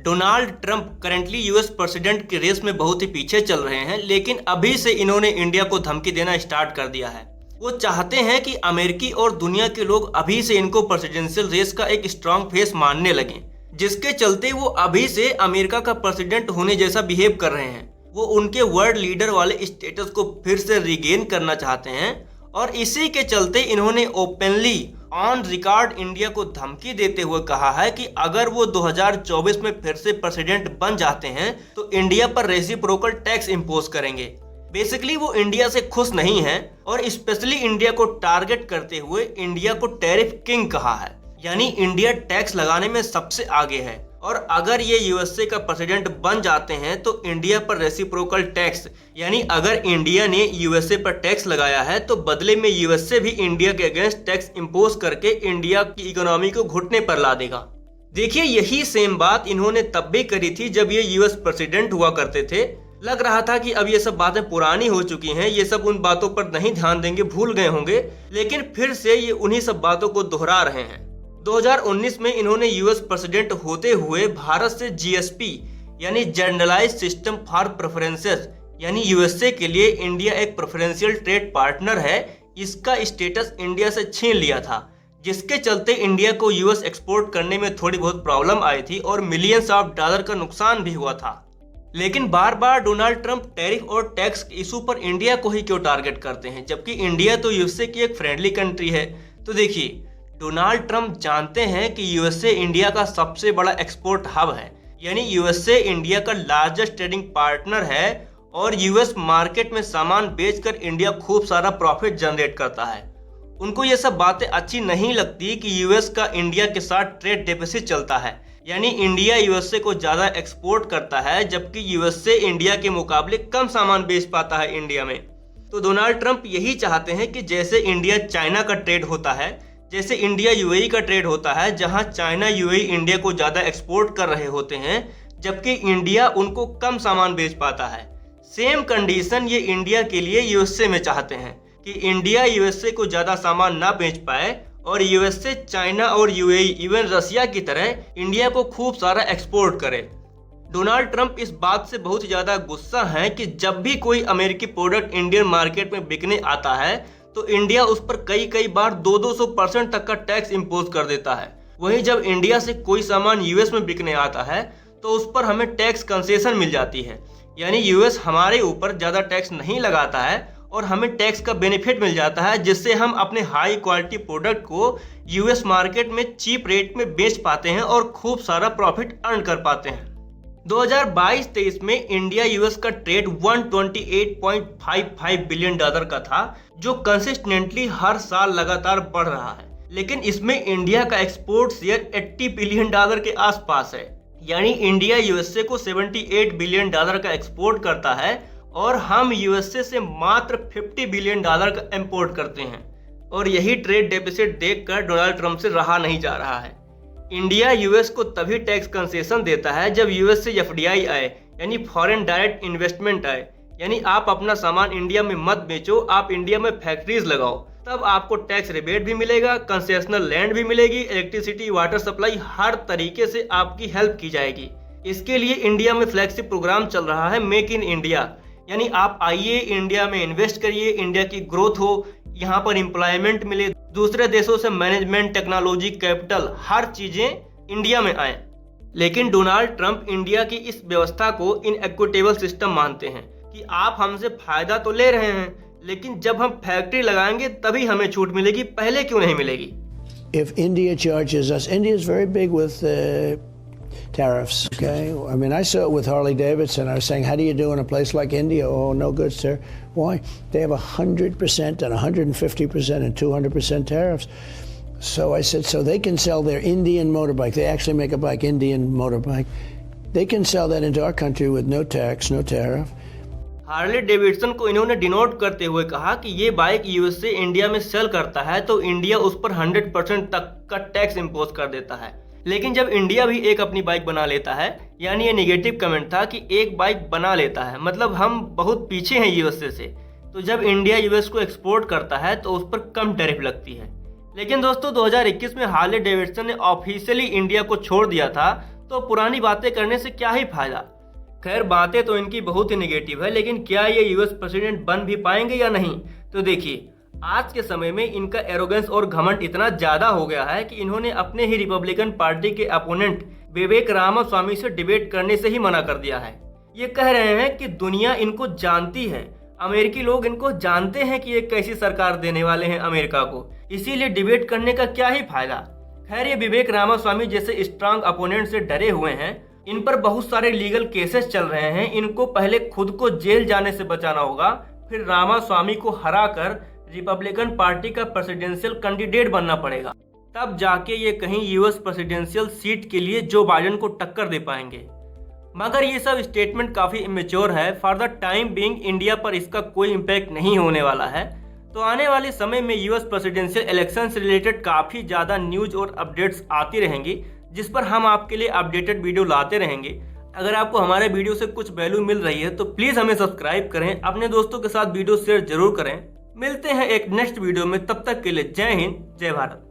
Donald Trump currently US president की race में बहुत ही पीछे चल रहे हैं, लेकिन अभी से इन्होंने इंडिया को धमकी देना स्टार्ट कर दिया है। वो चाहते हैं कि अमेरिकी और दुनिया के लोग अभी से इनको प्रेसिडेंशियल रेस का एक स्ट्रांग फेस मानने लगें, जिसके चलते वो अभी से अमेरिका का प्रेसिडेंट होने जैसा बिहेव कर रहे हैं। वो उनके वर्ल्ड लीडर वाले स्टेटस को फिर से रिगेन करना चाहते हैं और इसी के चलते इन्होंने ओपनली ऑन रिकॉर्ड इंडिया को धमकी देते हुए कहा है कि अगर वो 2024 में फिर से प्रेसिडेंट बन जाते हैं तो इंडिया पर रेसिप्रोकल टैक्स इंपोज करेंगे। बेसिकली वो इंडिया से खुश नहीं हैं और स्पेशली इंडिया को टारगेट करते हुए इंडिया को टैरिफ किंग कहा है, यानी इंडिया टैक्स लगाने में सबसे आगे है। और अगर ये यूएसए का प्रेसिडेंट बन जाते हैं तो इंडिया पर रेसिप्रोकल टैक्स, यानी अगर इंडिया ने यूएसए पर टैक्स लगाया है तो बदले में यूएसए भी इंडिया के अगेंस्ट टैक्स इंपोज करके इंडिया की इकोनॉमी को घुटने पर ला देगा। देखिए, यही सेम बात इन्होंने तब भी करी थी जब ये यूएस प्रेसिडेंट हुआ करते थे। लग रहा था कि अब ये सब बातें पुरानी हो चुकी हैं, ये सब उन बातों पर नहीं ध्यान देंगे, भूल गए होंगे, लेकिन फिर से ये उन्हीं सब बातों को दोहरा रहे हैं। 2019 में इन्होंने यूएस प्रेसिडेंट होते हुए भारत से जीएसपी यानी जनरलाइज्ड सिस्टम फॉर प्रेफरेंसेस, यानी यूएसए के लिए इंडिया एक प्रेफरेंशियल ट्रेड पार्टनर है, इसका स्टेटस इंडिया से छीन लिया था, जिसके चलते इंडिया को यूएस एक्सपोर्ट करने में थोड़ी बहुत प्रॉब्लम आई थी और मिलियंस ऑफ डॉलर का नुकसान भी हुआ था। लेकिन बार बार डोनाल्ड ट्रंप टैरिफ और टैक्स इशू पर इंडिया को ही क्यों टारगेट करते हैं, जबकि इंडिया तो यूएसए की एक फ्रेंडली कंट्री है। तो देखिए, डोनाल्ड ट्रंप जानते हैं कि यूएसए इंडिया का सबसे बड़ा एक्सपोर्ट हब है, यानी यूएसए इंडिया का लार्जेस्ट ट्रेडिंग पार्टनर है और यूएस मार्केट में सामान बेचकर इंडिया खूब सारा प्रॉफिट जनरेट करता है। उनको ये सब बातें अच्छी नहीं लगती कि यूएस का इंडिया के साथ ट्रेड डेफिसिट चलता है, यानी इंडिया यूएसए को ज़्यादा एक्सपोर्ट करता है जबकि यूएसए इंडिया के मुकाबले कम सामान बेच पाता है इंडिया में। तो डोनाल्ड ट्रंप यही चाहते हैं कि जैसे इंडिया चाइना का ट्रेड होता है, जैसे इंडिया यूएई का ट्रेड होता है, जहां चाइना यूएई इंडिया को ज़्यादा एक्सपोर्ट कर रहे होते हैं जबकि इंडिया उनको कम सामान बेच पाता है, सेम कंडीशन ये इंडिया के लिए यूएसए में चाहते हैं कि इंडिया यूएसए को ज़्यादा सामान ना बेच पाए और यूएसए चाइना और यूएई इवन रसिया की तरह इंडिया को खूब सारा एक्सपोर्ट करे। डोनाल्ड ट्रंप इस बात से बहुत ज़्यादा गुस्सा हैं कि जब भी कोई अमेरिकी प्रोडक्ट इंडियन मार्केट में बिकने आता है तो इंडिया उस पर कई बार 200% तक का टैक्स इंपोज कर देता है। वहीं जब इंडिया से कोई सामान यूएस में बिकने आता है तो उस पर हमें टैक्स कंसेशन मिल जाती है, यानी यूएस हमारे ऊपर ज़्यादा टैक्स नहीं लगाता है और हमें टैक्स का बेनिफिट मिल जाता है, जिससे हम अपने हाई क्वालिटी प्रोडक्ट को यूएस मार्केट में चीप रेट में बेच पाते हैं और खूब सारा प्रॉफिट अर्न कर पाते हैं। 2022-23 में इंडिया यूएस का ट्रेड 128.55 बिलियन डॉलर का था, जो कंसिस्टेंटली हर साल लगातार बढ़ रहा है। लेकिन इसमें इंडिया का एक्सपोर्ट शेयर 80 बिलियन डॉलर के आसपास है, यानी इंडिया यूएसए को 78 बिलियन डॉलर का एक्सपोर्ट करता है और हम यूएसए से मात्र 50 बिलियन डॉलर का इंपोर्ट करते हैं। और यही ट्रेड डेफिसिट देखकर डोनाल्ड ट्रंप से रहा नहीं जा रहा है। इंडिया यूएस को तभी टैक्स कंसेशन देता है जब यूएस से एफडीआई आए, यानी फॉरेन डायरेक्ट इन्वेस्टमेंट आए, यानी आप अपना सामान इंडिया में मत बेचो, आप इंडिया में फैक्ट्रीज लगाओ, तब आपको टैक्स रिबेट भी मिलेगा, कंसेशनल लैंड भी मिलेगी, इलेक्ट्रिसिटी वाटर सप्लाई हर तरीके से आपकी हेल्प की जाएगी। इसके लिए इंडिया में फ्लैगशिप प्रोग्राम चल रहा है मेक इन इंडिया, यानी आप आइए इंडिया में इन्वेस्ट करिए, इंडिया की ग्रोथ हो, यहाँ पर एम्प्लॉयमेंट मिले, दूसरे देशों से मैनेजमेंट, टेक्नोलॉजी, कैपिटल हर चीजें इंडिया में आए। लेकिन डोनाल्ड ट्रंप इंडिया की इस व्यवस्था को इनइक्विटेबल सिस्टम मानते हैं कि आप हमसे फायदा तो ले रहे हैं, लेकिन जब हम फैक्ट्री लगाएंगे तभी हमें छूट मिलेगी, पहले क्यों नहीं मिलेगी। If India charges us, India is very big with tariffs. Okay, I mean, I saw it with Harley Davidson. I was saying, how do you do in a place like India? Oh, no good, sir. Why? They have 100% and 150% and 200% tariffs. So I said, so they can sell their Indian motorbike. They actually make a bike, Indian motorbike. They can sell that into our country with no tax, no tariff. Harley Davidson को इन्होंने denote करते हुए कहा कि ये bike USA India में cell करता है तो इंडिया उस पर 100% तक का टैक्स इंपोज कर देता है। लेकिन जब इंडिया भी एक अपनी बाइक बना लेता है, यानी ये नेगेटिव कमेंट था कि एक बाइक बना लेता है, मतलब हम बहुत पीछे हैं यूएसए से, तो जब इंडिया यूएस को एक्सपोर्ट करता है तो उस पर कम टैरिफ लगती है। लेकिन दोस्तों 2021 में हार्ले डेविडसन ने ऑफिशियली इंडिया को छोड़ दिया था, तो पुरानी बातें करने से क्या ही फायदा। खैर, बातें तो इनकी बहुत ही नेगेटिव है, लेकिन क्या ये यूएस प्रेसिडेंट बन भी पाएंगे या नहीं? तो देखिए, आज के समय में इनका एरोगेंस और घमंड इतना ज्यादा हो गया है कि इन्होंने अपने ही रिपब्लिकन पार्टी के अपोनेंट विवेक रामास्वामी से डिबेट करने से ही मना कर दिया है। ये कह रहे हैं कि दुनिया इनको जानती है, अमेरिकी लोग इनको जानते हैं कि ये कैसी सरकार देने वाले हैं अमेरिका को, इसीलिए डिबेट करने का क्या ही फायदा। खैर, ये विवेक रामास्वामी जैसे स्ट्रांग अपोनेंट से डरे हुए हैं। इन पर बहुत सारे लीगल केसेस चल रहे हैं। इनको पहले खुद को जेल जाने से बचाना होगा, फिर रामास्वामी को हराकर रिपब्लिकन पार्टी का प्रेसिडेंशियल कैंडिडेट बनना पड़ेगा। तब जाके ये कहीं यूएस प्रेसिडेंशियल सीट के लिए जो बाइडेन को टक्कर दे पाएंगे। मगर ये सब स्टेटमेंट काफ़ी इमेच्योर है। For the time being India पर इसका कोई इम्पैक्ट नहीं होने वाला है। तो आने वाले समय में यूएस प्रेसिडेंशियल इलेक्शन से रिलेटेड काफ़ी ज़्यादा न्यूज़ और अपडेट्स आती रहेंगी, जिस पर हम आपके लिए अपडेटेड वीडियो लाते रहेंगे। अगर आपको हमारे वीडियो से कुछ वैल्यू मिल रही है तो प्लीज़ हमें सब्सक्राइब करें, अपने दोस्तों के साथ वीडियो शेयर जरूर करें। मिलते हैं एक नेक्स्ट वीडियो में, तब तक के लिए जय हिंद, जय भारत।